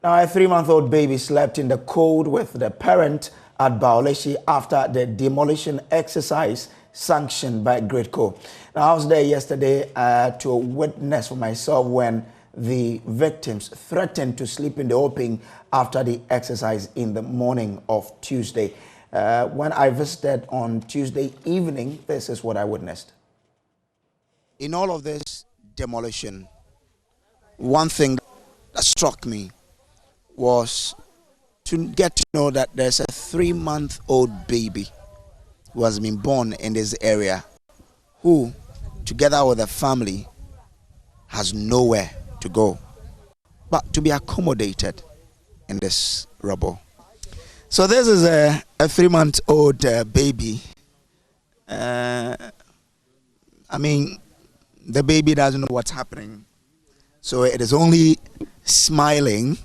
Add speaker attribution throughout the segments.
Speaker 1: Now, a 3-month-old baby slept in the cold with the parent at Baoleshi after the demolition exercise sanctioned by Kojo. Now, I was there yesterday to witness for myself when the victims threatened to sleep in the open after the exercise in the morning of Tuesday. When I visited on Tuesday evening, this is what I witnessed. In all of this demolition, one thing that struck me was to get to know that there's a 3-month-old baby who has been born in this area who, together with the family, has nowhere to go but to be accommodated in this rubble. So this is a 3-month-old baby. I mean, the baby doesn't know what's happening, so it is only smiling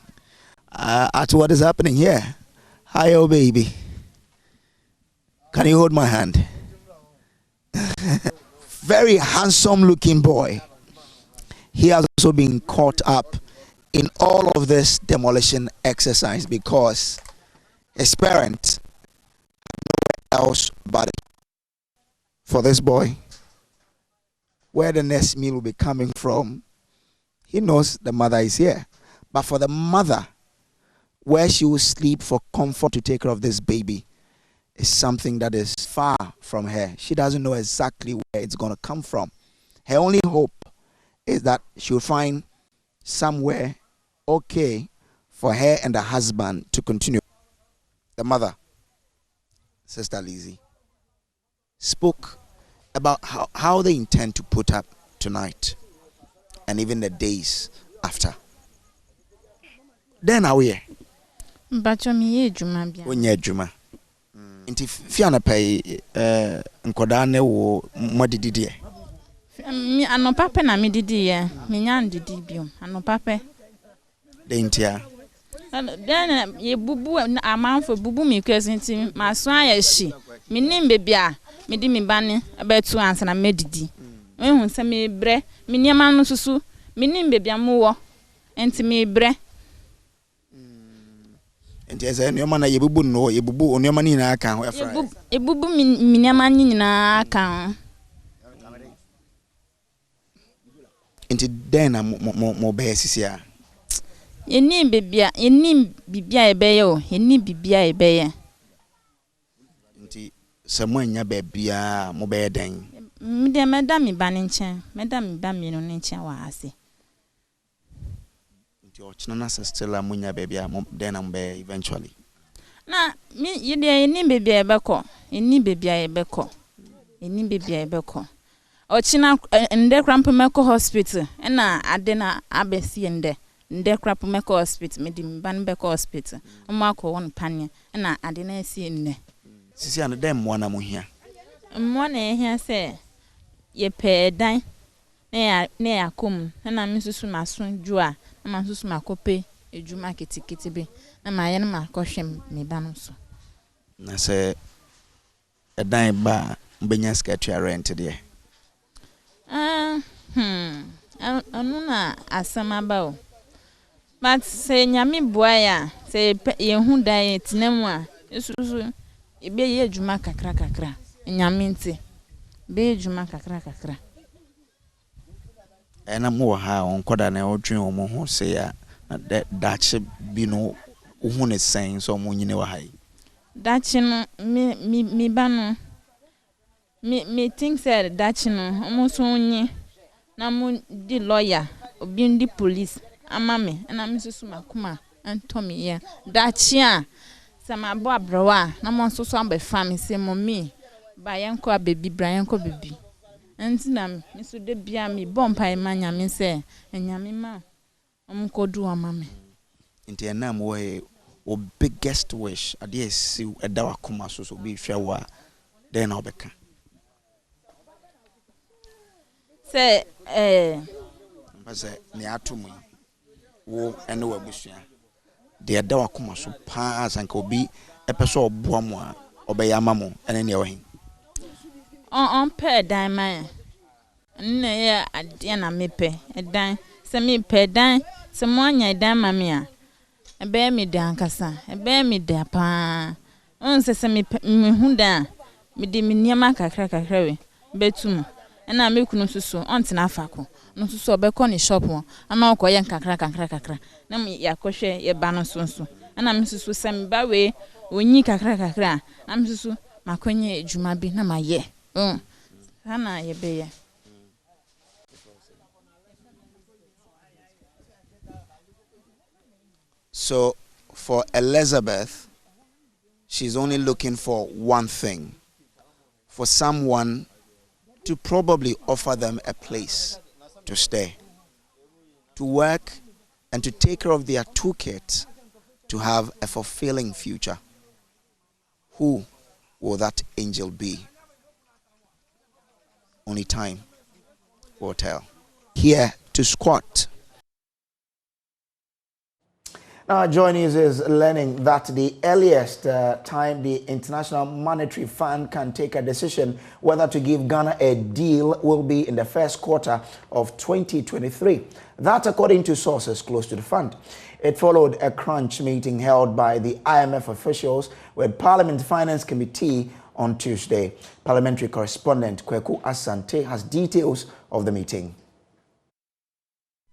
Speaker 1: at what is happening here. Hi, oh baby. Can you hold my hand? Very handsome looking boy. He has also been caught up in all of this demolition exercise because his parents had nowhere else but for this boy. Where the next meal will be coming from, he knows the mother is here. But for the mother, where she will sleep for comfort to take care of this baby is something that is far from her. She doesn't know exactly where it's going to come from. Her only hope is that she'll find somewhere okay for her and her husband to continue. The mother, Sister Lizzie, spoke about how they intend to put up tonight and even the days after. Then are we?
Speaker 2: But me juma bia.
Speaker 1: Onye juma. Inti fiana pay nkoda ne wo modididie.
Speaker 2: Mi anopape na mi didi ye. Mi nyan didi biom. Anopape.
Speaker 1: De intia.
Speaker 2: Den ye bubu amanfo bubu mi kwesi maso ayashi. Mi nim bebia. Me di mi bani abetu ansa na medidi. Ehun se me bre, mi niam no susu, mi nim bebia mo wo. Enti me bre. Enti
Speaker 1: eze niam na yebubu no, yebubu niam ni na aka ho efra.
Speaker 2: Yebubu mi niam ni nyina aka ho.
Speaker 1: Enti den na mo be sisia.
Speaker 2: Yenim bebia, yenim bibia ebeye o, yenim bibia ebeye.
Speaker 1: Enti Samuanya bebia mo be den.
Speaker 2: Me de meda mi ba nchen, meda mi ba mi no nchen wa ase.
Speaker 1: Nti o china na still amunya bebia mo den na be eventually.
Speaker 2: Na mi ye ni bebia ebeko, eni bebia ebeko. Eni bebia ebeko. O china nde krampemeko hospital, na ade na abesi nde krampemeko hospital, me di mi ba nbeko hospital. Mo akọ won panye, na ade na esi nne.
Speaker 1: Sisi an dem mwana mo hia.
Speaker 2: Mwana ehia se ye pe dan na ya kom na mi susu mason jua na ma susu makope ejuma ketiketi bi na ma ye na makohwem me ba no so
Speaker 1: na se edan ba mbenya sketch rent de
Speaker 2: anu na asama ba o but se nyame boaya se ye hu dan tinemu a susu ebe ye ejuma kakra nyame nti be ejuma kakra
Speaker 1: ena mo ha onkoda na odwen omo ho se ya dache bi no hu ne sen so mo nyine wa hai
Speaker 2: dache no mi ba no me think said dache no omo so nyi na mo di lawyer obi ndi police amame na me susu makuma antomi ya dache a sama bo abrowa na mo so amba fami se mommy ba yanko abebi bra yanko bebi enti na me so de bia me bompa e manya me se enyame ma omkodu amame
Speaker 1: enti na mo o biggest wish ade esi eda wakoma so bi hwewa den na obeka
Speaker 2: se
Speaker 1: mbase ne atomu wo ene wabusua de eda wakoma so pa sanka obi epeso oboa mo a obeyama mo ene ne wahin
Speaker 2: on pe dan man nne ya ade na mepe edan se me pe dan se mo anya dan mame a Ebe me de ankasa, ebe me de pa. On se me hu da. Me de me niama kakra we. Betum. Na me kunu susu on tena afako. No susu obekọ ni shop won. Ana okoye kakra. Na me yakohwe ye ba no so. Ana me susu se me ba we onyi kakra. Na me susu makonye ejuma bi na maye. Ana ye be ye.
Speaker 1: So for Elizabeth, she's only looking for one thing. For someone to probably offer them a place to stay, to work, and to take care of their two kids, to have a fulfilling future. Who will that angel be? Only time will tell. Here to squat. Now, JoyNews is learning that the earliest time the International Monetary Fund can take a decision whether to give Ghana a deal will be in the first quarter of 2023. That, according to sources close to the fund. It followed a crunch meeting held by the IMF officials with Parliament Finance Committee on Tuesday. Parliamentary correspondent Kweku Asante has details of the meeting.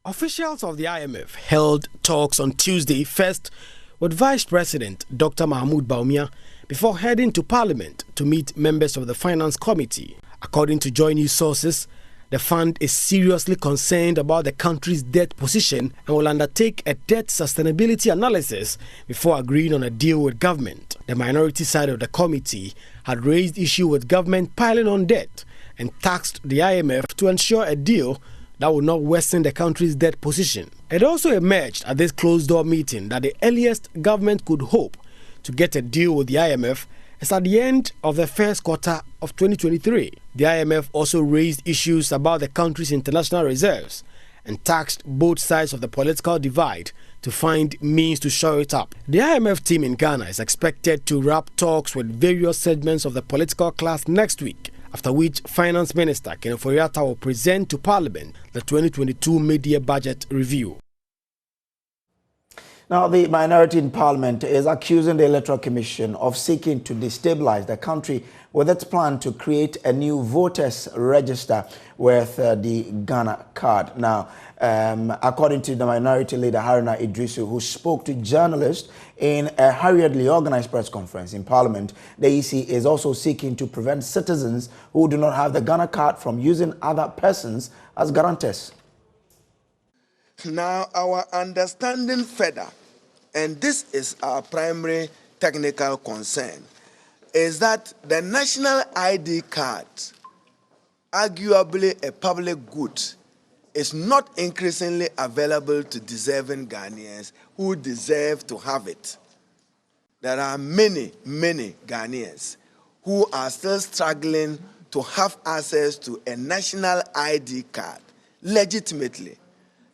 Speaker 3: Officials of the IMF held talks on Tuesday first with Vice President Dr. Mahmoud Bawumia before heading to Parliament to meet members of the Finance Committee. According to JoyNews sources, the fund is seriously concerned about the country's debt position and will undertake a debt sustainability analysis before agreeing on a deal with government. The minority side of the committee had raised issue with government piling on debt and tasked the IMF to ensure a deal that will not worsen the country's debt position. It also emerged at this closed-door meeting that the earliest government could hope to get a deal with the IMF is at the end of the first quarter of 2023. The IMF also raised issues about the country's international reserves and tasked both sides of the political divide to find means to shore it up. The IMF team in Ghana is expected to wrap talks with various segments of the political class next week, after which Finance Minister Ken Ofori-Atta will present to Parliament the 2022 mid-year budget review.
Speaker 1: Now, the minority in Parliament is accusing the Electoral Commission of seeking to destabilize the country with its plan to create a new voters register with the Ghana card. Now, according to the minority leader Haruna Idrisu, who spoke to journalists in a hurriedly organized press conference in Parliament, the EC is also seeking to prevent citizens who do not have the Ghana card from using other persons as guarantors.
Speaker 4: Now, our understanding further, and this is our primary technical concern, is that the national ID card, arguably a public good, is not increasingly available to deserving Ghanaians who deserve to have it. There are many Ghanaians who are still struggling to have access to a national ID card legitimately.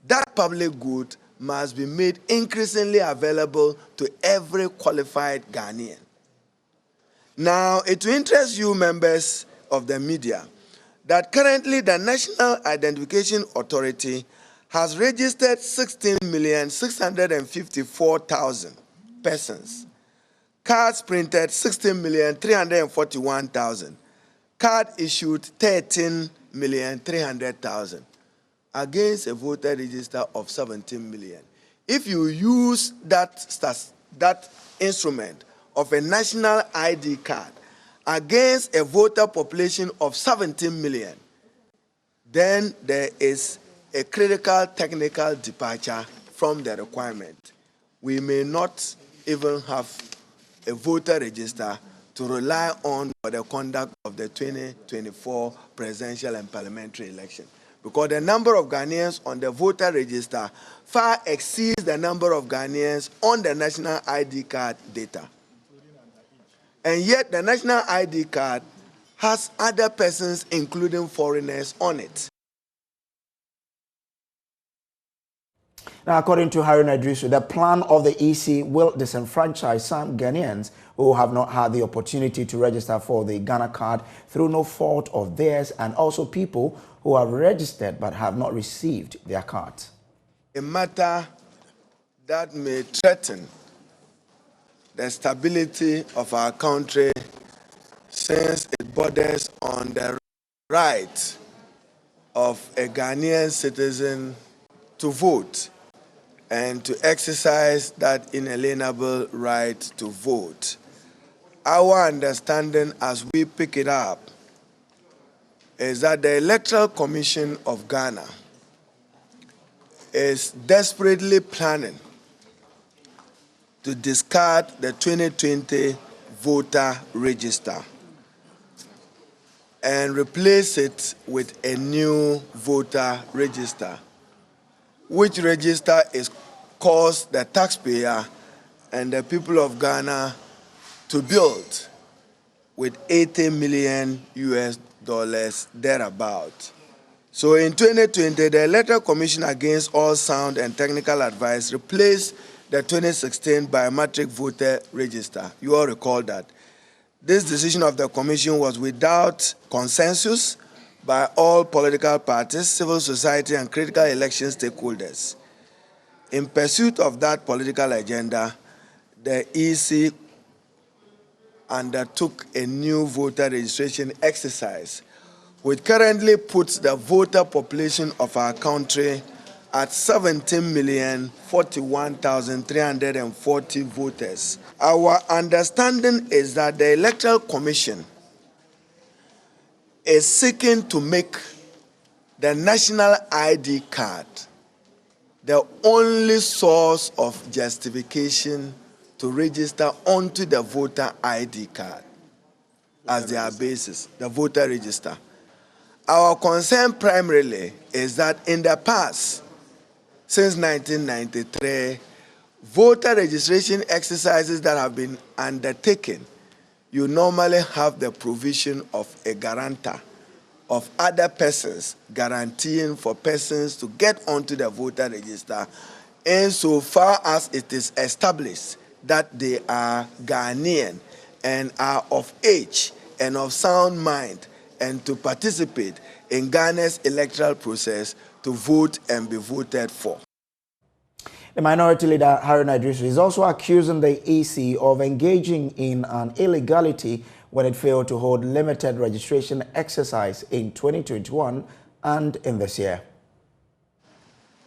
Speaker 4: That public good must be made increasingly available to every qualified Ghanaian. Now, it will interest you, members of the media, that currently the National Identification Authority has registered 16,654,000 persons. Cards printed 16,341,000. Card issued 13,300,000 against a voter register of 17 million. If you use that instrument of a national ID card against a voter population of 17 million, then there is a critical technical departure from the requirement. We may not even have a voter register to rely on for the conduct of the 2024 presidential and parliamentary election, because the number of Ghanaians on the voter register far exceeds the number of Ghanaians on the national ID card data. And yet the national ID card has other persons, including foreigners, on it.
Speaker 1: Now, according to Haruna Idrisu, the plan of the EC will disenfranchise some Ghanaians who have not had the opportunity to register for the Ghana card through no fault of theirs, and also people who have registered but have not received their cards.
Speaker 4: A matter that may threaten the stability of our country, since it borders on the right of a Ghanaian citizen to vote and to exercise that inalienable right to vote. Our understanding as we pick it up is that the Electoral Commission of Ghana is desperately planning to discard the 2020 voter register and replace it with a new voter register, which register is cost the taxpayer and the people of Ghana to build with $80 million thereabout. So in 2020, the Electoral Commission, against all sound and technical advice, replaced the 2016 biometric voter register. You all recall that. This decision of the Commission was without consensus by all political parties, civil society, and critical election stakeholders. In pursuit of that political agenda, the EC undertook a new voter registration exercise, which currently puts the voter population of our country at 17,041,340 voters. Our understanding is that the Electoral Commission is seeking to make the national ID card the only source of justification to register onto the voter ID card as their basis, the voter register. Our concern primarily is that in the past, since 1993, voter registration exercises that have been undertaken, you normally have the provision of a guarantor of other persons guaranteeing for persons to get onto the voter register insofar as it is established that they are Ghanaian and are of age and of sound mind and to participate in Ghana's electoral process to vote and be voted for.
Speaker 1: The minority leader, Haruna Idris, is also accusing the EC of engaging in an illegality when it failed to hold limited registration exercise in 2021 and in this year.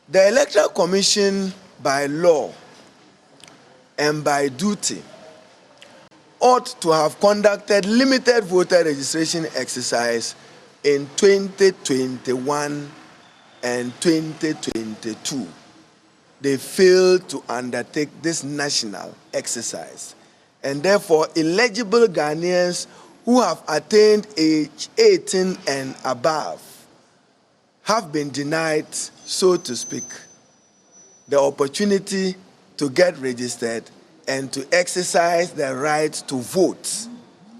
Speaker 4: The Electoral Commission, by law and by duty, ought to have conducted limited voter registration exercise in 2021 and 2022. They failed to undertake this national exercise, and therefore eligible Ghanaians who have attained age 18 and above have been denied, so to speak, the opportunity to get registered and to exercise their right to vote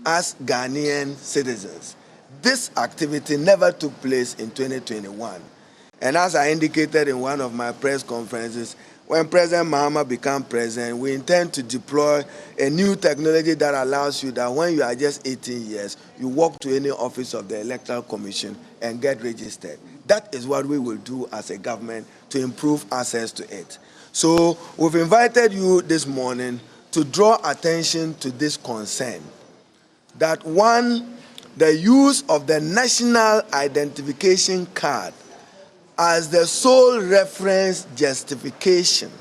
Speaker 4: as Ghanaian citizens. This activity never took place in 2021. And as I indicated in one of my press conferences, when President Mahama becomes president, we intend to deploy a new technology that allows you that when you are just 18 years, you walk to any office of the Electoral Commission and get registered. That is what we will do as a government to improve access to it. So we've invited you this morning to draw attention to this concern, that one, the use of the national identification card as the sole reference justification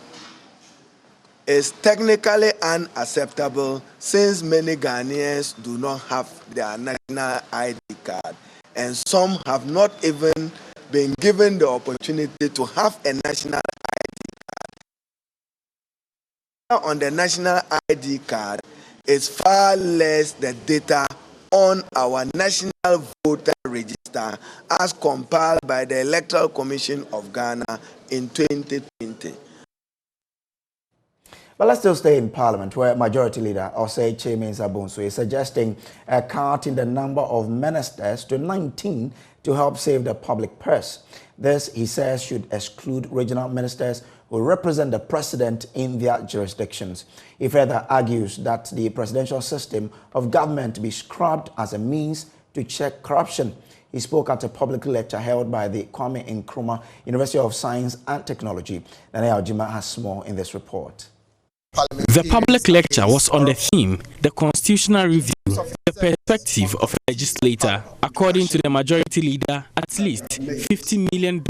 Speaker 4: is technically unacceptable, since many Ghanaians do not have their national ID card, and some have not even been given the opportunity to have a national ID card. On the national ID card is far less the data on our national voter register as compiled by the Electoral Commission of Ghana in 2020.
Speaker 1: But let's still stay in Parliament, where Majority Leader Osei Kyei-Mensah-Bonsu is suggesting a cut in the number of ministers to 19 to help save the public purse. This, he says, should exclude regional ministers who represent the president in their jurisdictions. He further argues that the presidential system of government be scrubbed as a means to check corruption. He spoke at a public lecture held by the Kwame Nkrumah University of Science and Technology. Nana Ojima has more in this report.
Speaker 5: The public lecture was on the theme, the constitutional review, the perspective of a legislator. According to the majority leader, at least $50 million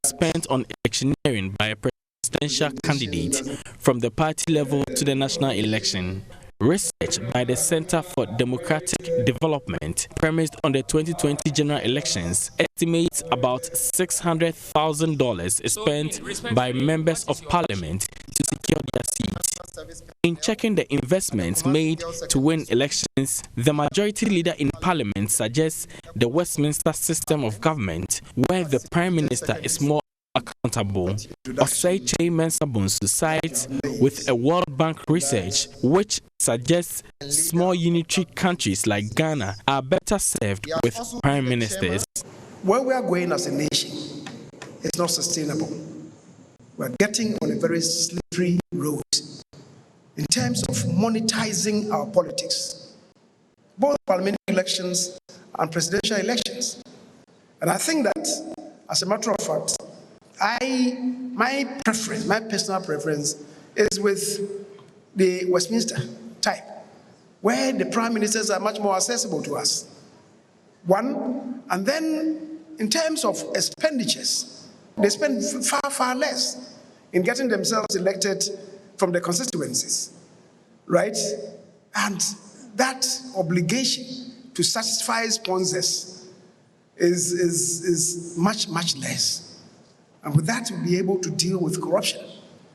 Speaker 5: spent on electioneering by a presidential candidate from the party level to the national election. Research by the Center for Democratic Development, premised on the 2020 general elections, estimates about $600,000 spent by members of parliament to secure their seats. In checking the investments made to win elections, the majority leader in parliament suggests the Westminster system of government, where the Prime Minister is more accountable. Osei Mensah-Bonsu sides with a World Bank research which suggests small unitary countries like Ghana are better served with prime ministers.
Speaker 6: Where we are going as a nation is not sustainable. We are getting on a very slippery road in terms of monetizing our politics, both parliamentary elections and presidential elections. And I think that, as a matter of fact, my personal preference is with the Westminster type, where the prime ministers are much more accessible to us. One, and then in terms of expenditures, they spend far, far less in getting themselves elected from the constituencies, right? And that obligation to satisfy sponsors is much, much less. And with that, we'll be able to deal with corruption.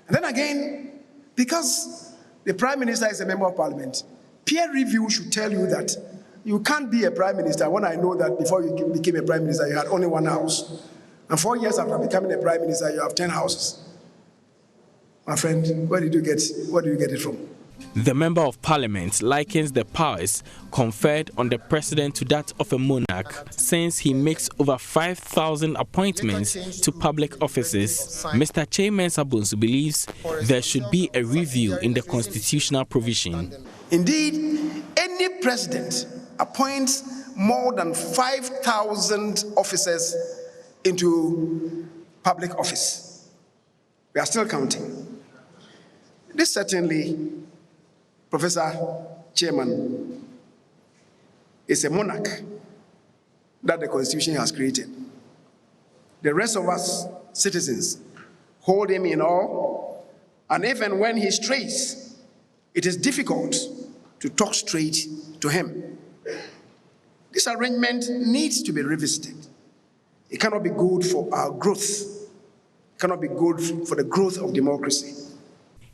Speaker 6: And then again, because the Prime Minister is a member of Parliament, peer review should tell you that you can't be a Prime Minister when I know that before you became a Prime Minister, you had only one house. And 4 years after becoming a Prime Minister, you have 10 houses. My friend, where did you get it from?
Speaker 5: The Member of Parliament likens the powers conferred on the President to that of a monarch, since he makes over 5,000 appointments to public offices. Mr. Mensah-Bonsu believes there should be a review in the constitutional provision.
Speaker 6: Indeed, any president appoints more than 5,000 officers into public office. We are still counting. This certainly, Professor Chairman, is a monarch that the Constitution has created. The rest of us citizens hold him in awe, and even when he strays, it is difficult to talk straight to him. This arrangement needs to be revisited. It cannot be good for our growth. It cannot be good for the growth of democracy.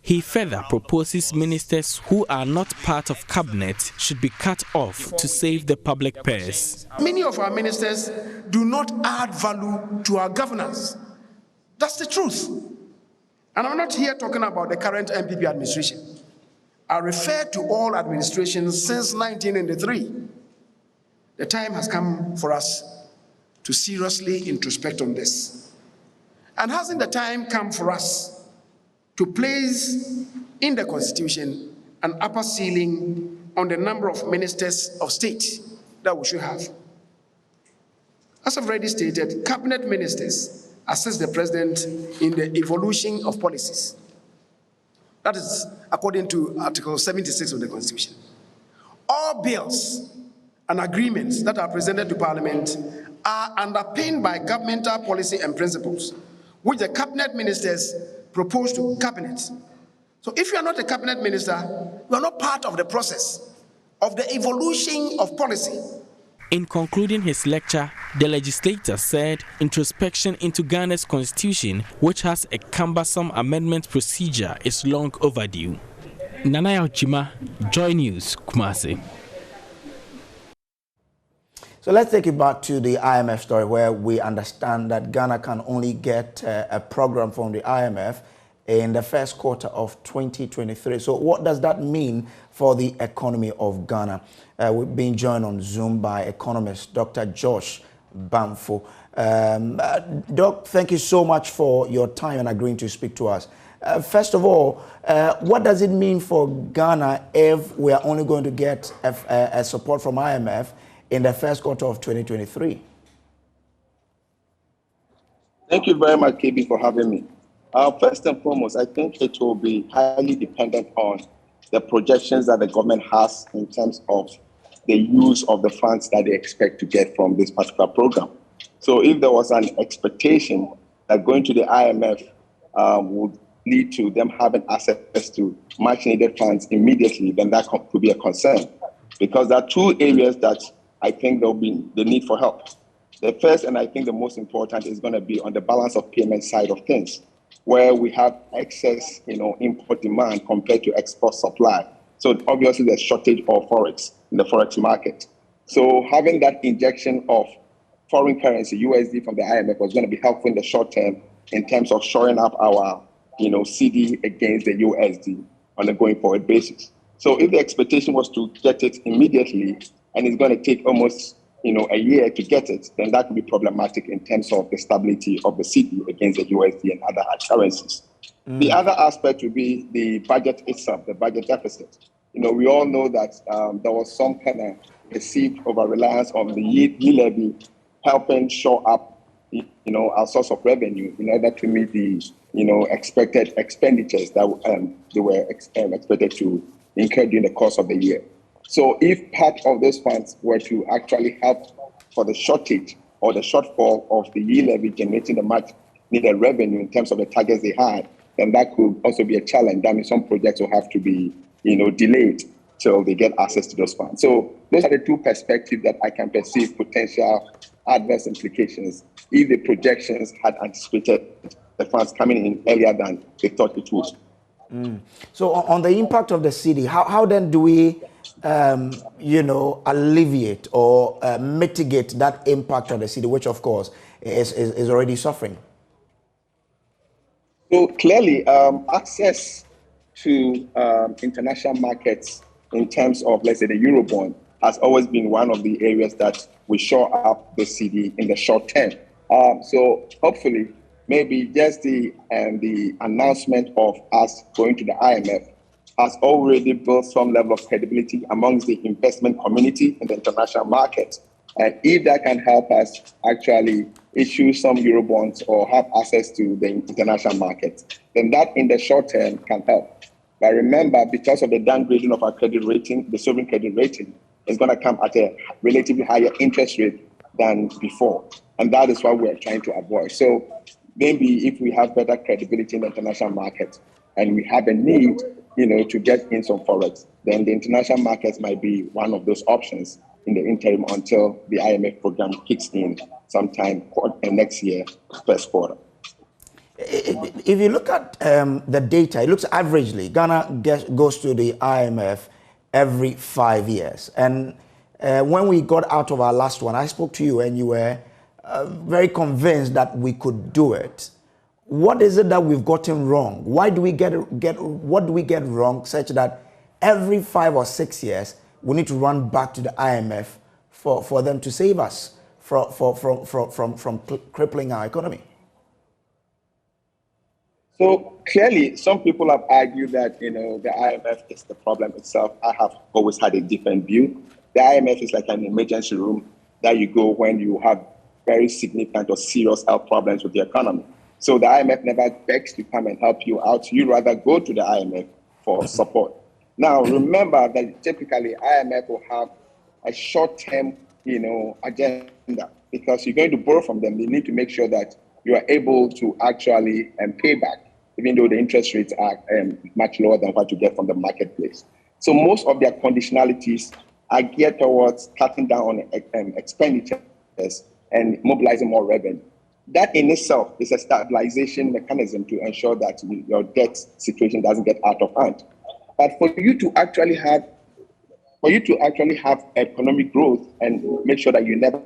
Speaker 5: He further proposes ministers who are not part of cabinet should be cut off to save the public purse.
Speaker 6: Many of our ministers do not add value to our governance. That's the truth. And I'm not here talking about the current MPP administration. I refer to all administrations since 1993. The time has come for us to seriously introspect on this. And hasn't the time come for us to place in the Constitution an upper ceiling on the number of ministers of state that we should have? As I've already stated, cabinet ministers assist the president in the evolution of policies. That is according to Article 76 of the Constitution. All bills and agreements that are presented to Parliament are underpinned by governmental policy and principles, which the cabinet ministers propose to cabinet. So if you are not a cabinet minister, you are not part of the process of the evolution of policy.
Speaker 5: In concluding his lecture, the legislator said introspection into Ghana's constitution, which has a cumbersome amendment procedure, is long overdue. Nana Ojima, JoyNews, Kumasi.
Speaker 1: So let's take it back to the IMF story, where we understand that Ghana can only get a program from the IMF in the first quarter of 2023. So what does that mean for the economy of Ghana? We've been joined on Zoom by economist Dr. Josh Bamfo. Doc, thank you so much for your time and agreeing to speak to us. First of all, what does it mean for Ghana if we are only going to get a support from IMF in the first quarter of 2023?
Speaker 7: Thank you very much, KB, for having me. First and foremost, I think it will be highly dependent on the projections that the government has in terms of the use of the funds that they expect to get from this particular program. So if there was an expectation that going to the IMF would lead to them having access to much needed funds immediately, then that could be a concern. Because there are two areas that I think there will be the need for help. The first, and I think the most important, is going to be on the balance of payment side of things, where we have excess, import demand compared to export supply. So obviously there's shortage of forex in the forex market. So having that injection of foreign currency, USD, from the IMF was going to be helpful in the short term in terms of shoring up our, CD against the USD on a going forward basis. So if the expectation was to get it immediately, and it's going to take almost a year to get it, then that could be problematic in terms of the stability of the cedi against the USD and other hard currencies. The other aspect would be the budget itself, the budget deficit. We all know that there was some kind of perceived over-reliance on the yield levy helping shore up, our source of revenue in order to meet the, expected expenditures that they were expected to incur during the course of the year. So if part of those funds were to actually help for the shortage or the shortfall of the yield levy generating the much needed revenue in terms of the targets they had, then that could also be a challenge. That means some projects will have to be, delayed till they get access to those funds. So those are the two perspectives that I can perceive potential adverse implications if the projections had anticipated the funds coming in earlier than they thought it would.
Speaker 1: So on the impact of the cedi, how then do we, alleviate or mitigate that impact on the cedi, which of course is already suffering?
Speaker 7: So clearly, access to international markets in terms of, let's say, the Eurobond has always been one of the areas that we shore up the cedi in the short term. So hopefully, maybe just the announcement of us going to the IMF has already built some level of credibility amongst the investment community in the international market. And if that can help us actually issue some Eurobonds or have access to the international market, then that in the short term can help. But remember, because of the downgrading of our credit rating, the sovereign credit rating is going to come at a relatively higher interest rate than before. And that is what we're trying to avoid. So maybe if we have better credibility in the international market and we have a need, to get in some forex, then the international markets might be one of those options in the interim until the IMF program kicks in sometime next year, first quarter.
Speaker 1: If you look at the data, it looks averagely, Ghana goes to the IMF every 5 years. And when we got out of our last one, I spoke to you and you were very convinced that we could do it. What is it that we've gotten wrong? Why do we what do we get wrong such that every 5 or 6 years we need to run back to the IMF for them to save us from crippling our economy?
Speaker 7: So clearly, some people have argued that the IMF is the problem itself. I have always had a different view. The IMF is like an emergency room that you go when you have very significant or serious health problems with the economy. So the IMF never begs to come and help you out. You rather go to the IMF for support. Now, remember that typically IMF will have a short-term, agenda, because you're going to borrow from them. They need to make sure that you are able to actually pay back, even though the interest rates are much lower than what you get from the marketplace. So most of their conditionalities are geared towards cutting down on expenditures and mobilizing more revenue. That in itself is a stabilization mechanism to ensure that your debt situation doesn't get out of hand. But for you to actually have economic growth and make sure that you never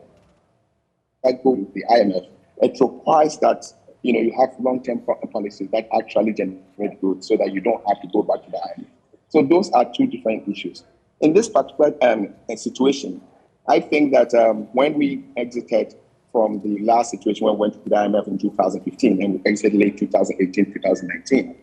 Speaker 7: go to the IMF, it requires that you have long-term policies that actually generate growth so that you don't have to go back to the IMF. So those are two different issues. In this particular situation, I think that when we exited from the last situation when we went to the IMF in 2015 and we exited late 2018, 2019,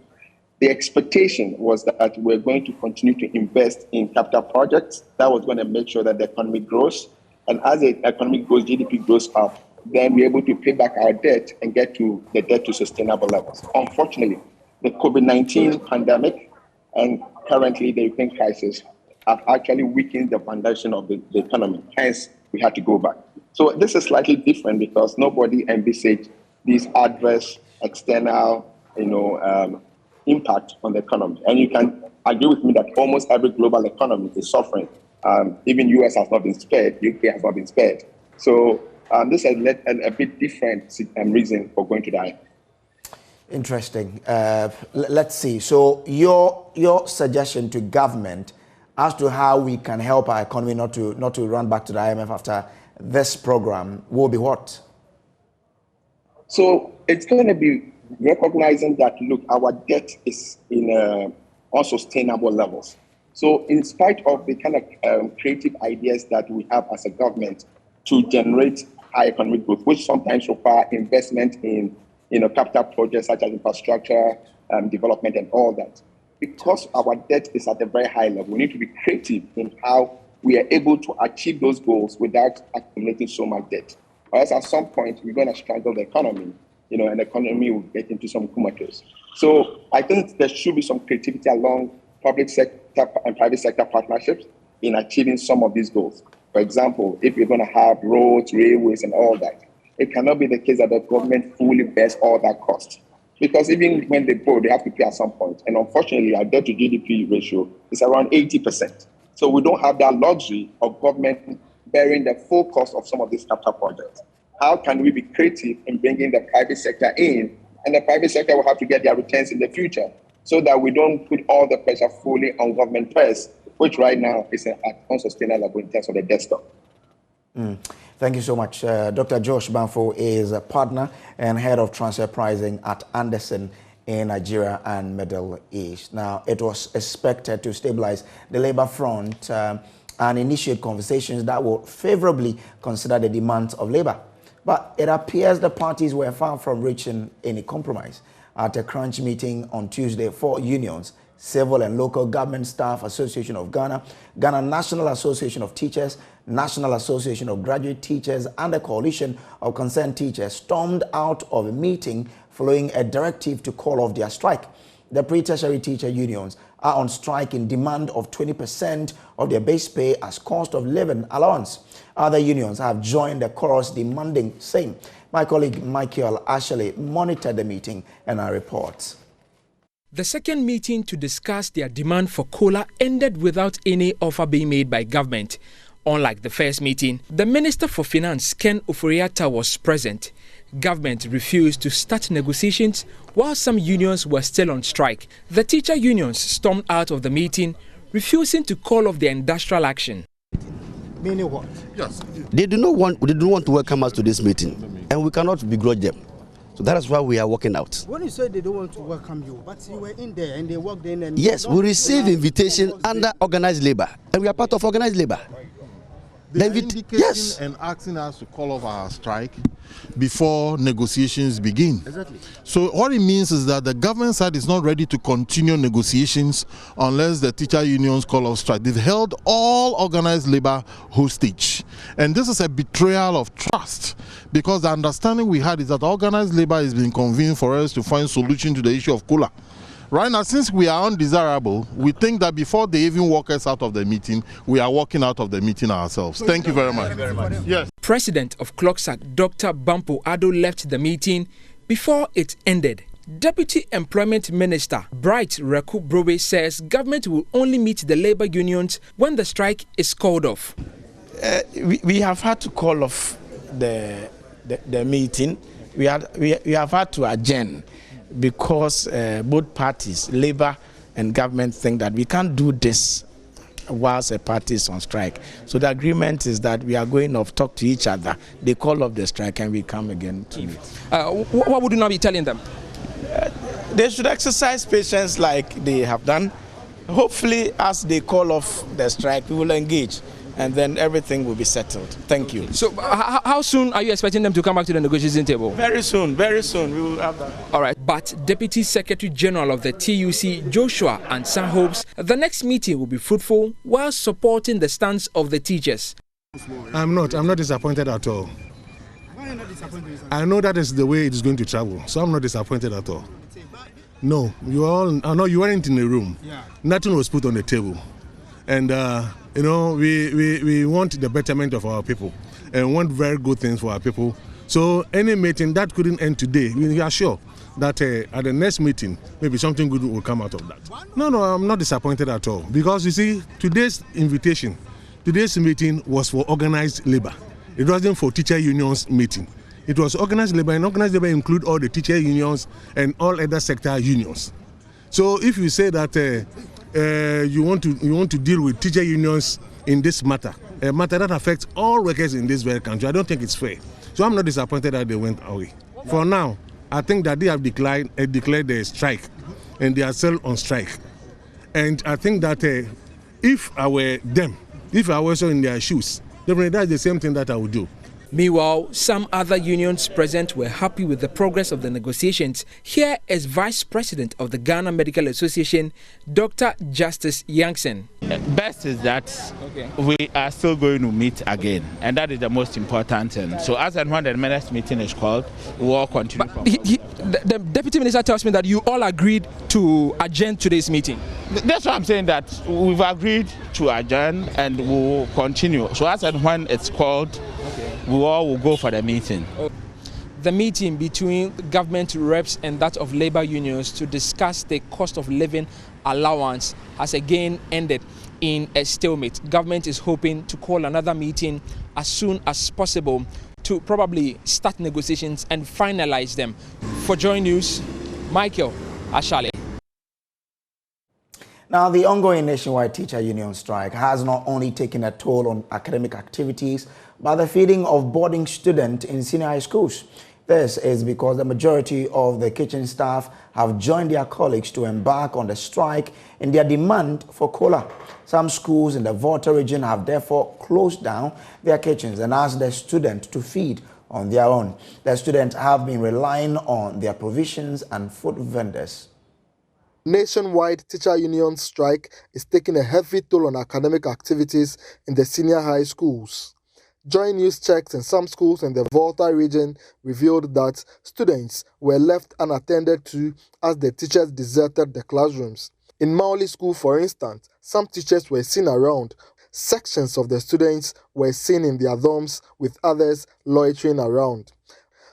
Speaker 7: the expectation was that we're going to continue to invest in capital projects that was going to make sure that the economy grows. And as the economy grows, GDP grows up, then we're able to pay back our debt and get to the debt to sustainable levels. Unfortunately, the COVID-19 pandemic and currently the Ukraine crisis have actually weakened the foundation of the economy. Hence, we had to go back. So this is slightly different because nobody envisaged these adverse external, impact on the economy. And you can agree with me that almost every global economy is suffering. Even US has not been spared, UK has not been spared. So this has led a bit different reason for going to the IMF.
Speaker 1: Interesting. Let's see. So your suggestion to government as to how we can help our economy not to run back to the IMF after this program will be what?
Speaker 7: So it's going to be recognizing that, look, our debt is in unsustainable levels. So in spite of the kind of creative ideas that we have as a government to generate high economic growth, which sometimes require investment in capital projects such as infrastructure, development and all that, because our debt is at a very high level, we need to be creative in how we are able to achieve those goals without accumulating so much debt. Or else at some point, we're going to strangle the economy, and the economy will get into some comatose. So I think there should be some creativity along public sector and private sector partnerships in achieving some of these goals. For example, if you're going to have roads, railways, and all that, it cannot be the case that the government fully bears all that cost. Because even when they borrow, they have to pay at some point. And unfortunately, our debt to GDP ratio is around 80%. So we don't have that luxury of government bearing the full cost of some of these capital projects. How can we be creative in bringing the private sector in? And the private sector will have to get their returns in the future so that we don't put all the pressure fully on government purse, which right now is at unsustainable level in terms of the debt stock.
Speaker 1: Thank you so much. Dr. Josh Banfo is a partner and head of transfer pricing at Anderson in Nigeria and Middle East. Now, it was expected to stabilize the labor front and initiate conversations that will favorably consider the demands of labor. But it appears the parties were far from reaching any compromise. At a crunch meeting on Tuesday, 4 unions, Civil and Local Government Staff Association of Ghana, Ghana National Association of Teachers, National Association of Graduate Teachers, and the Coalition of Concerned Teachers stormed out of a meeting following a directive to call off their strike. The pre-tertiary teacher unions are on strike in demand of 20% of their base pay as cost of living allowance. Other unions have joined the chorus demanding same. My colleague Michael Ashley monitored the meeting and our reports.
Speaker 8: The second meeting to discuss their demand for COLA ended without any offer being made by government. Unlike the first meeting, the Minister for Finance, Ken Ofori-Atta, was present. Government refused to start negotiations while some unions were still on strike. The teacher unions stormed out of the meeting, refusing to call off their industrial action.
Speaker 9: Meaning what? Yes. They do not want to welcome us to this meeting, and we cannot begrudge them. So that is why we are walking out.
Speaker 10: When you say they don't want to welcome you, but you were in there and they walked in and...
Speaker 9: Yes, we received invitation under organized labor, and we are part of organized labor.
Speaker 11: They are indicating and asking us to call off our strike before negotiations begin.
Speaker 10: Exactly.
Speaker 11: So what it means is that the government side is not ready to continue negotiations unless the teacher unions call off strike. They've held all organized labor hostage. And this is a betrayal of trust, because the understanding we had is that organized labor is being convened for us to find solution to the issue of COLA. Right now, since we are undesirable, we think that before they even walk us out of the meeting, we are walking out of the meeting ourselves. Thank you very much. Yes.
Speaker 8: President of CLOCSAC, Dr. Bampo Addo, left the meeting before it ended. Deputy Employment Minister Bright Reku Brobe says government will only meet the labor unions when the strike is called off.
Speaker 12: We have had to call off the meeting. We have had to adjourn, because both parties, labor and government, think that we can't do this whilst a party is on strike. So the agreement is that we are going to talk to each other. They call off the strike and we come again to meet.
Speaker 8: What would you not be telling them?
Speaker 12: They should exercise patience like they have done. Hopefully, as they call off the strike, we will engage, and then everything will be settled. Thank you.
Speaker 8: So how soon are you expecting them to come back to the negotiation table?
Speaker 12: Very soon, very soon. We will have that.
Speaker 8: All right. But Deputy Secretary General of the TUC, Joshua Ansan, hopes the next meeting will be fruitful while supporting the stance of the teachers.
Speaker 13: I'm not disappointed at all.
Speaker 11: I know that is the way it is going to travel, so I'm not disappointed at all. No, you weren't in the room. Yeah. Nothing was put on the table. And, we want the betterment of our people and want very good things for our people. So any meeting that couldn't end today, we are sure that at the next meeting, maybe something good will come out of that. No, I'm not disappointed at all. Because you see, today's meeting was for organized labor. It wasn't for teacher unions meeting. It was organized labor, and organized labor include all the teacher unions and all other sector unions. So if you say that you want to deal with teacher unions in this matter, a matter that affects all workers in this very country, I don't think it's fair. So I'm not disappointed that they went away. For now, I think that they have declared their strike, and they are still on strike. And I think that if I were them, if I were also in their shoes, definitely that's the same thing that I would do.
Speaker 8: Meanwhile, some other unions present were happy with the progress of the negotiations. Here is Vice President of the Ghana Medical Association, Dr. Justice Yankson.
Speaker 13: Best is that we are still going to meet again, and that is the most important thing. So as and when the next meeting is called, we will all continue.
Speaker 8: The Deputy Minister tells me that you all agreed to adjourn today's meeting.
Speaker 13: That's why I'm saying that we've agreed to adjourn and we will continue. So as and when it's called, we all will go for the meeting.
Speaker 8: The meeting between government reps and that of labor unions to discuss the cost of living allowance has again ended in a stalemate. Government is hoping to call another meeting as soon as possible to probably start negotiations and finalize them. For JoyNews, Michael Ashale.
Speaker 1: Now, the ongoing nationwide teacher union strike has not only taken a toll on academic activities, but the feeding of boarding students in senior high schools. This is because the majority of the kitchen staff have joined their colleagues to embark on the strike in their demand for cola. Some schools in the Volta region have therefore closed down their kitchens and asked their students to feed on their own. The students have been relying on their provisions and food vendors.
Speaker 14: Nationwide teacher union strike is taking a heavy toll on academic activities in the senior high schools. JoyNews checks in some schools in the Volta region revealed that students were left unattended to as the teachers deserted the classrooms. In Maoli School, for instance, some teachers were seen around. Sections of the students were seen in their dorms with others loitering around.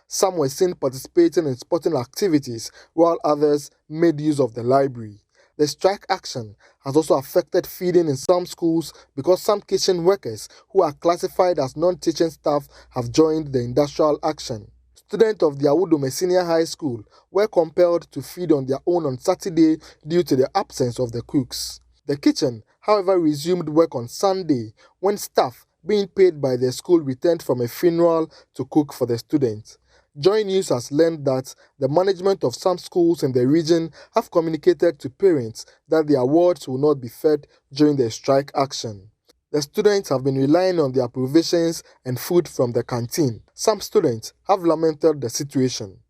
Speaker 14: Some were seen participating in sporting activities while others made use of the library. The strike action has also affected feeding in some schools because some kitchen workers who are classified as non-teaching staff have joined the industrial action. Students of the Awudome Senior High School were compelled to feed on their own on Saturday due to the absence of the cooks. The kitchen, however, resumed work on Sunday when staff being paid by the school returned from a funeral to cook for the students. JoyNews has learned that the management of some schools in the region have communicated to parents that their wards will not be fed during the strike action. The students have been relying on their provisions and food from the canteen. Some students have lamented the situation.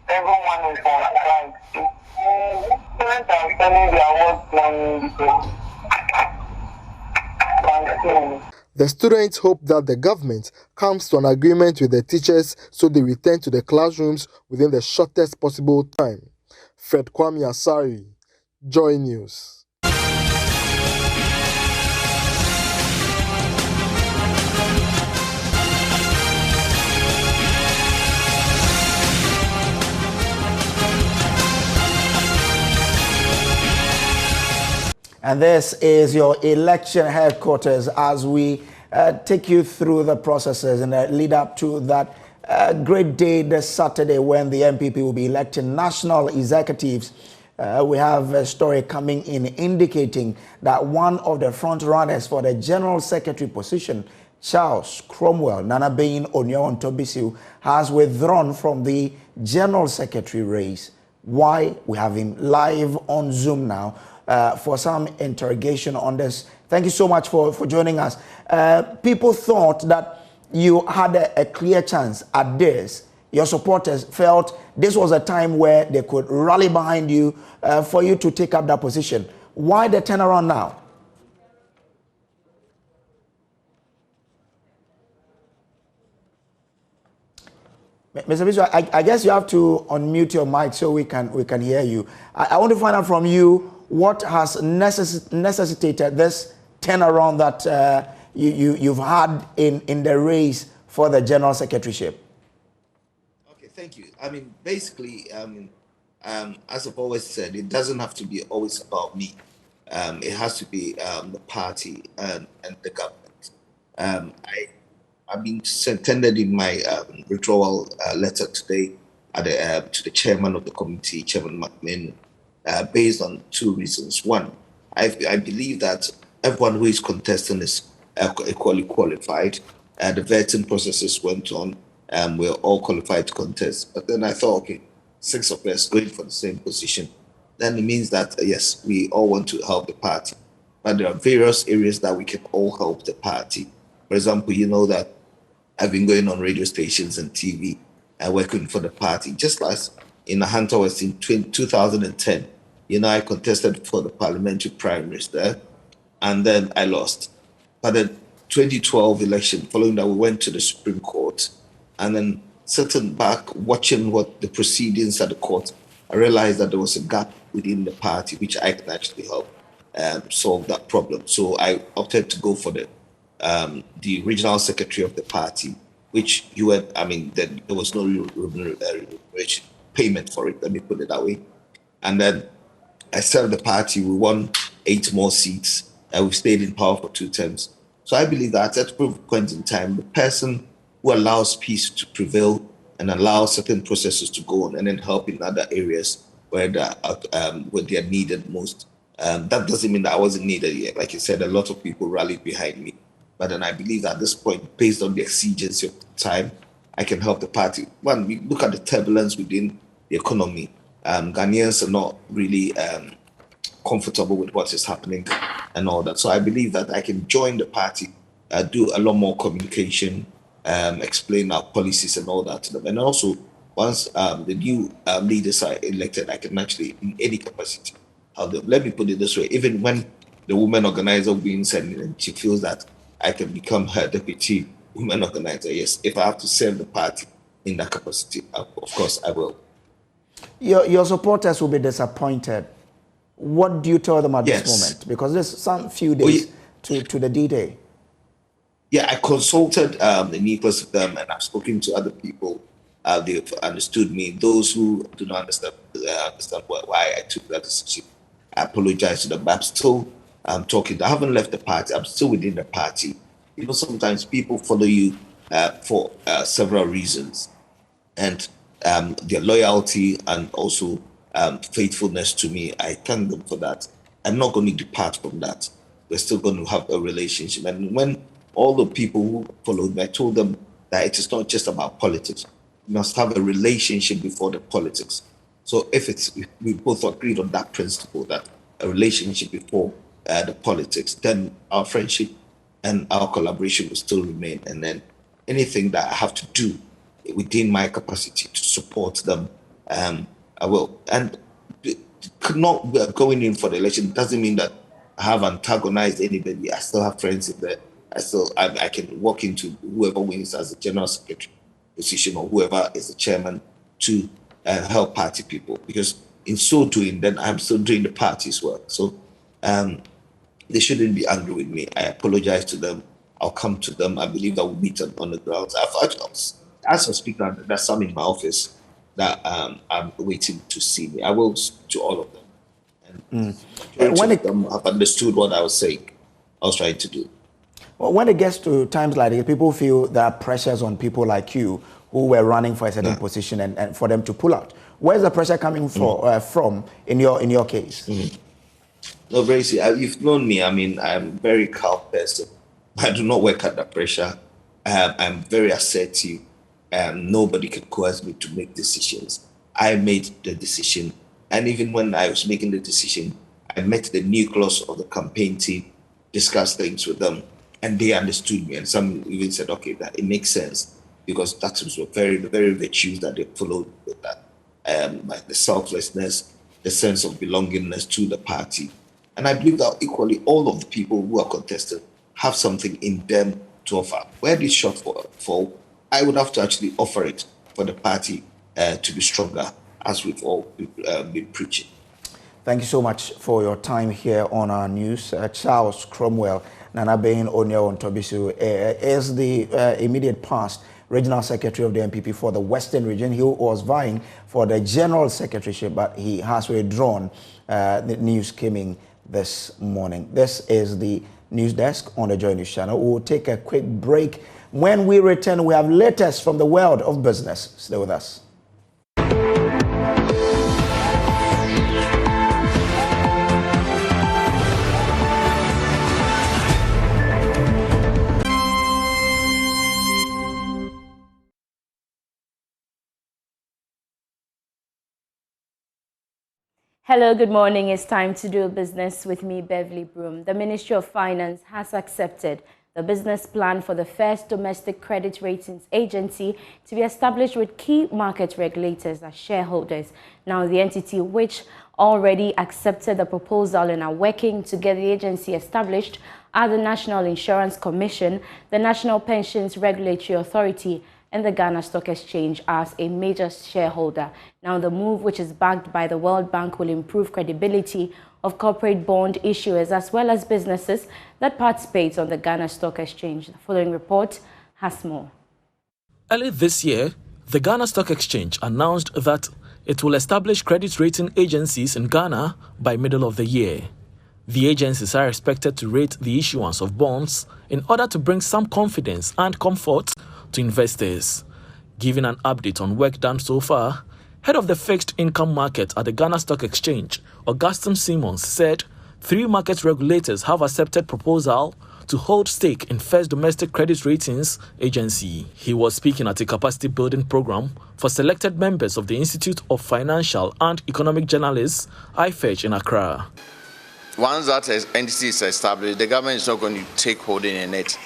Speaker 15: Everyone is on strike. Parents are spending their work.
Speaker 14: The students hope that the government comes to an agreement with the teachers so they return to the classrooms within the shortest possible time. Fred Kwame Asari, JoyNews.
Speaker 1: And this is your election headquarters as we take you through the processes and lead up to that great day this Saturday when the MPP will be electing national executives. We have a story coming in indicating that one of the front runners for the General Secretary position, Charles Cromwell Nanabein Onyon Tobisiu, has withdrawn from the General Secretary race. Why? We have him live on Zoom now. For some interrogation on this. Thank you so much for joining us. People thought that you had a clear chance at this your supporters felt this was a time where they could rally behind you for you to take up that position. Why the turnaround now? Mr. Bishop, I guess you have to unmute your mic so we can hear you. I want to find out from you what has necessitated this turnaround that you've had in the race for the general secretaryship.
Speaker 16: Okay, thank you. I mean, basically, as I've always said, it doesn't have to be always about me. It has to be the party and the government. I've been tendered in my withdrawal letter today to the chairman of the committee, Chairman McMahon, based on two reasons. One, I believe that everyone who is contesting is equally qualified. The vetting processes went on. We're all qualified to contest. But then I thought, okay, 6 of us going for the same position. Then it means that, yes, we all want to help the party. But there are various areas that we can all help the party. For example, you know that I've been going on radio stations and TV working for the party. Just last in Hunter West in 2010, I contested for the parliamentary primaries there, and then I lost. But the 2012 election, following that, we went to the Supreme Court, and then sitting back, watching what the proceedings at the court, I realized that there was a gap within the party, which I can actually help solve that problem. So I opted to go for the regional secretary of the party, which then there was no payment for it, let me put it that way. And then I served the party, we won 8 more seats, and we stayed in power for 2 terms. So I believe that at a point in time, the person who allows peace to prevail and allows certain processes to go on and then help in other areas where they are needed most. That doesn't mean that I wasn't needed yet. Like you said, a lot of people rallied behind me. But then I believe that at this point, based on the exigency of the time, I can help the party. One, we look at the turbulence within the economy. Ghanaians are not really comfortable with what is happening and all that. So I believe that I can join the party, do a lot more communication, explain our policies and all that to them. And also, once the new leaders are elected, I can actually, in any capacity, help them. Let me put it this way. Even when the woman organizer wins and she feels that I can become her deputy woman organizer, yes, if I have to serve the party in that capacity, of course I will.
Speaker 1: Your supporters will be disappointed. What do you tell them at this moment? Because there's some few days to the D-Day.
Speaker 16: Yeah, I consulted the nucleus of them, and I've spoken to other people. They've understood me. Those who do not understand why I took that decision, I apologize to them. But I'm still talking. I haven't left the party. I'm still within the party. Sometimes people follow you for several reasons, and their loyalty and also faithfulness to me, I thank them for that. I'm not going to depart from that. We're still going to have a relationship. And when all the people who followed me, I told them that it is not just about politics. We must have a relationship before the politics. So if we both agreed on that principle, that a relationship before the politics, then our friendship and our collaboration will still remain. And then anything that I have to do within my capacity to support them, I will. And not going in for the election doesn't mean that I have antagonized anybody. I still have friends in there. I can walk into whoever wins as a general secretary position or whoever is the chairman to help party people, because in so doing, then I'm still doing the party's work. So they shouldn't be angry with me. I apologize to them. I'll come to them. I believe that we'll meet on the grounds. As a speaker, there's some in my office that I'm waiting to see me. I will to all of them. And when them have understood what I was saying, I was trying to do.
Speaker 1: Well, when it gets to times like this, people feel there are pressures on people like you who were running for a certain position and for them to pull out. Where's the pressure coming from in your case?
Speaker 16: No, very seriously. You've known me. I mean, I'm a very calm person. I do not work under pressure. I'm very assertive. Nobody can coerce me to make decisions. I made the decision. And even when I was making the decision, I met the nucleus of the campaign team, discussed things with them, and they understood me. And some even said, okay, that it makes sense. because that was very, very virtues that they followed with that. Like the selflessness, the sense of belongingness to the party. And I believe that equally all of the people who are contested have something in them to offer. Where this shortfall, I would have to actually offer it for the party to be stronger, as we've all been preaching.
Speaker 1: Thank you so much for your time here on our news. Charles Cromwell Nanabein Onyo Ntobisu is the immediate past Regional Secretary of the NPP for the Western Region. He was vying for the General Secretaryship, but he has withdrawn. The news came in this morning. This is the news desk on the JoyNews channel. We'll take a quick break. When we return, we have latest from the world of business. Stay with us.
Speaker 17: Hello, good morning. It's time to do business with me, Beverly Broom. The Ministry of Finance has accepted the business plan for the first domestic credit ratings agency to be established with key market regulators as shareholders. Now, the entity which already accepted the proposal and are working to get the agency established are the National Insurance Commission, the National Pensions Regulatory Authority, and the Ghana Stock Exchange as a major shareholder. Now, the move, which is backed by the World Bank, will improve credibility of corporate bond issuers as well as businesses that participate on the Ghana Stock Exchange. The following report has more.
Speaker 18: Early this year, the Ghana Stock Exchange announced that it will establish credit rating agencies in Ghana by middle of the year. The agencies are expected to rate the issuance of bonds in order to bring some confidence and comfort to investors. Giving an update on work done so far, head of the fixed income market at the Ghana Stock Exchange, Augustine Simmons, said 3 market regulators have accepted proposal to hold stake in First Domestic Credit Ratings Agency. He was speaking at a capacity building program for selected members of the Institute of Financial and Economic Journalists, IFEJ, in Accra.
Speaker 19: Once that entity is established, the government is not going to take holding in it,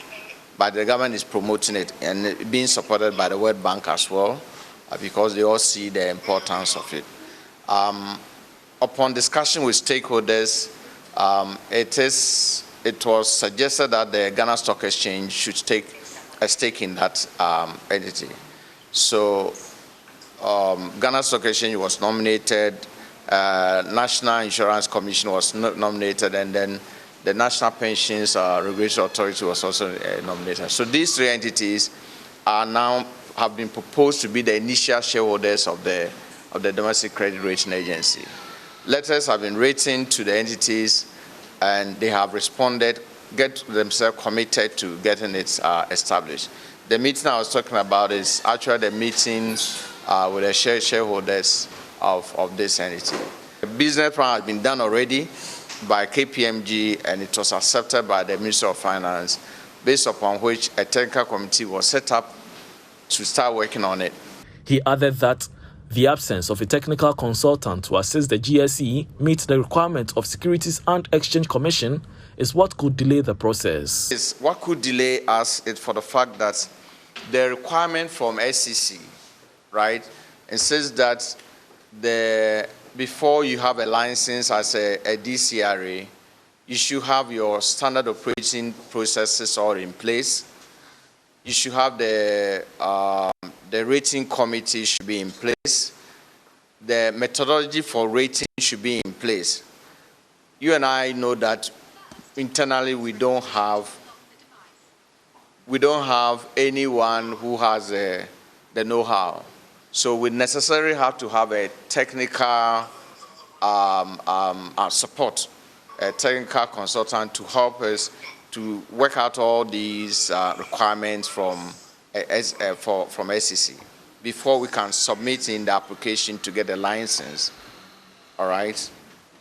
Speaker 19: but the government is promoting it and being supported by the World Bank as well, because they all see the importance of it. Upon discussion with stakeholders, it was suggested that the Ghana Stock Exchange should take a stake in that entity. So Ghana Stock Exchange was nominated, National Insurance Commission was nominated, and then the National Pensions Regulatory Authority was also nominated. So these 3 entities are now have been proposed to be the initial shareholders of the Domestic Credit Rating Agency. Letters have been written to the entities, and they have responded, get themselves committed to getting it established. The meeting I was talking about is actually the meeting with the shareholders of this entity. The business plan has been done already by KPMG, and it was accepted by the Ministry of Finance, based upon which a technical committee was set up to start working on it.
Speaker 18: He added that the absence of a technical consultant to assist the GSE meet the requirement of Securities and Exchange Commission is what could delay the process.
Speaker 19: What could delay us is for the fact that the requirement from SEC, right, insists that before you have a license as a DCRA, you should have your standard operating processes all in place. You should have the rating committee should be in place. The methodology for rating should be in place. You and I know that internally we don't have anyone who has the know-how. So we necessarily have to have a technical support, a technical consultant to help us to work out all these requirements from SEC before we can submit in the application to get a license, all right,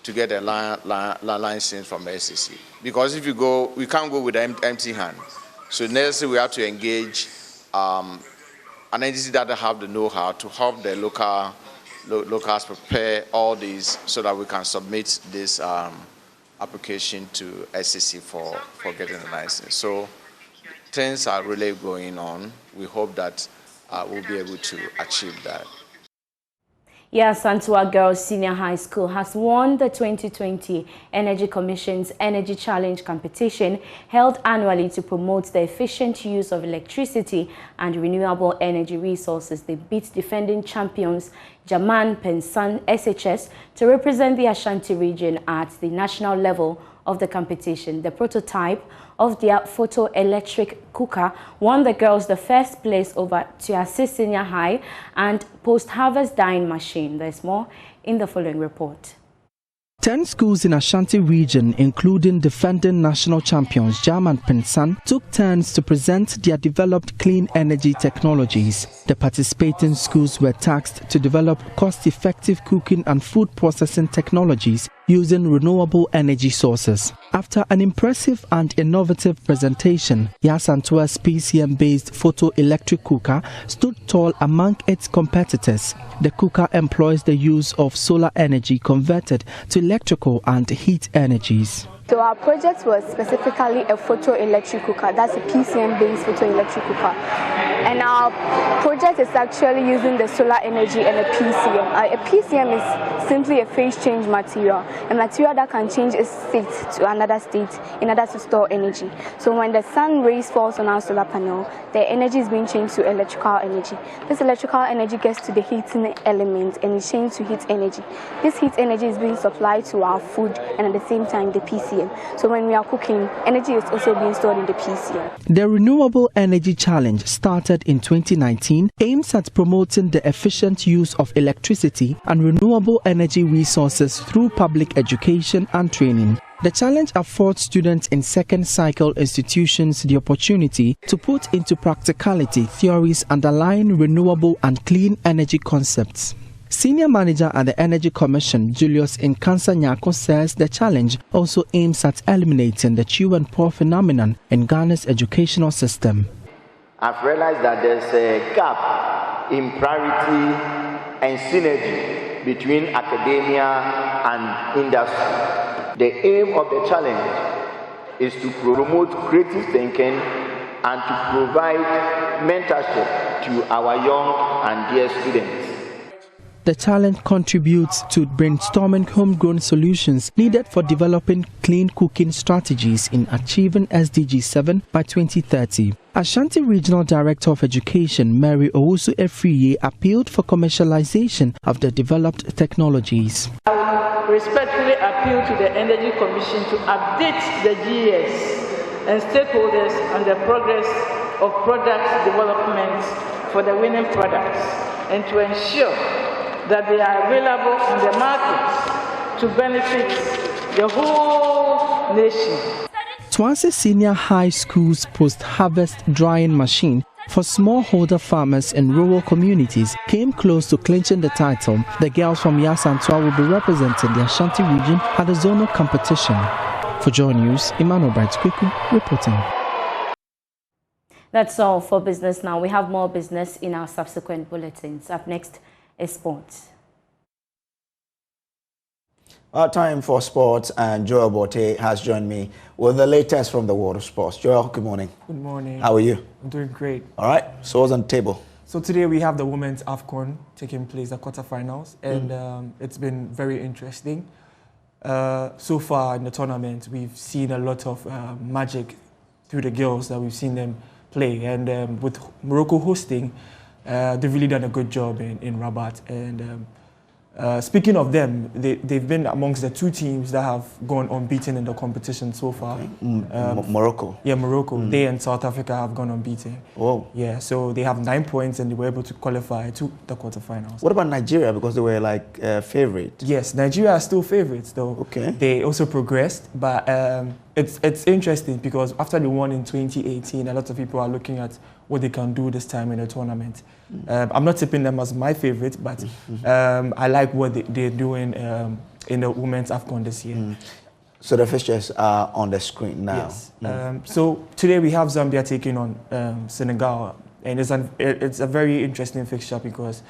Speaker 19: to get a license from SEC. Because if you go, we can't go with an empty hand. So necessarily we have to engage an entity that have the know-how to help the locals prepare all these so that we can submit this application to SEC for getting a license. So things are really going on. We hope that we'll be able to achieve that.
Speaker 17: Santua Girls Senior High School has won the 2020 Energy Commission's Energy Challenge competition held annually to promote the efficient use of electricity and renewable energy resources. They beat defending champions Jaman Pensan SHS to represent the Ashanti region at the national level of the competition. The prototype of their photoelectric cooker won the girls the first place over Tiasi Senior High and post-harvest dyeing machine. There's more in the following report.
Speaker 20: 10 schools in Ashanti region, including defending national champions Jam and Pensan, took turns to present their developed clean energy technologies. The participating schools were tasked to develop cost-effective cooking and food processing technologies using renewable energy sources. After an impressive and innovative presentation, Yasantua's PCM-based photoelectric cooker stood tall among its competitors. The cooker employs the use of solar energy converted to electrical and heat energies.
Speaker 21: So our project was specifically a photoelectric cooker. That's a PCM-based photoelectric cooker. And our project is actually using the solar energy and a PCM. A PCM is simply a phase change material, a material that can change its state to another state in order to store energy. So when the sun rays falls on our solar panel, the energy is being changed to electrical energy. This electrical energy gets to the heating element and is changed to heat energy. This heat energy is being supplied to our food and at the same time the PCM. So when we are cooking, energy is also being stored in the PCM.
Speaker 20: The Renewable Energy Challenge, started in 2019, aims at promoting the efficient use of electricity and renewable energy resources through public education and training. The challenge affords students in second cycle institutions the opportunity to put into practicality theories underlying renewable and clean energy concepts. Senior Manager at the Energy Commission, Julius Nkansa Nyako, says the challenge also aims at eliminating the chew and pour phenomenon in Ghana's educational system.
Speaker 22: I've realized that there's a gap in priority and synergy between academia and industry. The aim of the challenge is to promote creative thinking and to provide mentorship to our young and dear students.
Speaker 20: The challenge contributes to brainstorming homegrown solutions needed for developing clean cooking strategies in achieving SDG 7 by 2030. Ashanti Regional Director of Education Mary Owusu Efriye appealed for commercialization of the developed technologies.
Speaker 23: I would respectfully appeal to the Energy Commission to update the GS and stakeholders on the progress of product development for the winning products and to ensure that they are available in the market to benefit the whole nation.
Speaker 20: Twanse Senior High School's post-harvest drying machine for smallholder farmers in rural communities came close to clinching the title. The girls from Yasantua will be representing the Ashanti region at the zonal competition. For JoyNews, Emmanuel Bright-Kweku reporting.
Speaker 17: That's all for business now. We have more business in our subsequent bulletins. Up next is sports.
Speaker 1: Our time for sports, and Joel Bote has joined me with the latest from the world of sports. Joel, good morning.
Speaker 24: Good morning.
Speaker 1: How are you?
Speaker 24: I'm doing great.
Speaker 1: All right. So what's on the table?
Speaker 24: So today we have the women's AFCON taking place, the quarterfinals, and it's been very interesting. So far in the tournament, we've seen a lot of magic through the girls that we've seen them play, and with Morocco hosting, they've really done a good job in Rabat. And speaking of them, they've been amongst the two teams that have gone unbeaten in the competition so far.
Speaker 1: Morocco?
Speaker 24: Yeah, Morocco. They and South Africa have gone unbeaten.
Speaker 1: Oh.
Speaker 24: Yeah, so they have 9 points and they were able to qualify to the quarterfinals.
Speaker 1: What about Nigeria? Because they were like favourites.
Speaker 24: Yes, Nigeria are still favourites though.
Speaker 1: Okay.
Speaker 24: They also progressed, but it's interesting because after they won in 2018, a lot of people are looking at what they can do this time in the tournament. I'm not tipping them as my favourite, but I like what they're doing in the women's AFCON this year.
Speaker 1: So the fixtures are on the screen now.
Speaker 24: Yes. So today we have Zambia taking on Senegal, and it's a very interesting fixture because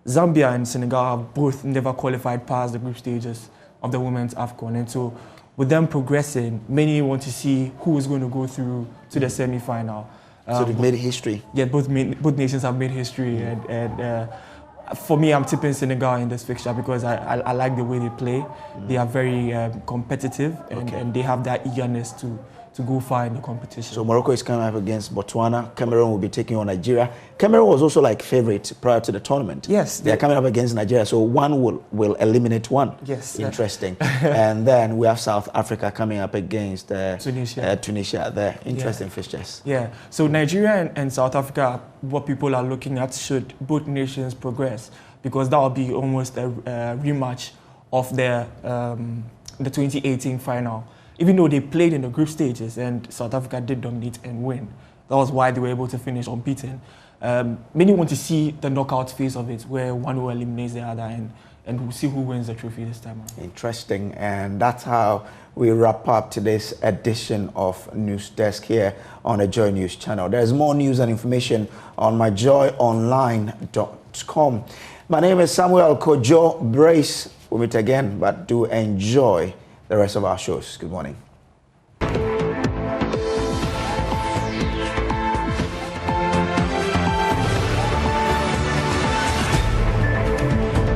Speaker 24: Zambia and Senegal have both never qualified past the group stages of the women's AFCON, and so with them progressing, many want to see who is going to go through to the semi-final.
Speaker 1: So they've made history.
Speaker 24: Yeah, both nations have made history, and for me, I'm tipping Senegal in this fixture because I like the way they play. They are very competitive, and they have that eagerness to go far in the competition.
Speaker 1: So Morocco is coming up against Botswana. Cameroon will be taking on Nigeria. Cameroon was also like favorite prior to the tournament.
Speaker 24: Yes.
Speaker 1: They're coming up against Nigeria, so one will eliminate one.
Speaker 24: Yes.
Speaker 1: Interesting. And then we have South Africa coming up against
Speaker 24: Tunisia.
Speaker 1: Tunisia there. Interesting fixtures.
Speaker 24: Yeah. So Nigeria and South Africa, what people are looking at, should both nations progress, because that will be almost a rematch of the 2018 final. Even though they played in the group stages and South Africa did dominate and win. That was why they were able to finish unbeaten. Many want to see the knockout phase of it, where one will eliminate the other, and we'll see who wins the trophy this time around.
Speaker 1: Interesting. And that's how we wrap up today's edition of News Desk here on the Joy News channel. There's more news and information on myjoyonline.com. My name is Samuel Kojo. Brace. We'll meet again, but do enjoy the rest of our shows. Good morning.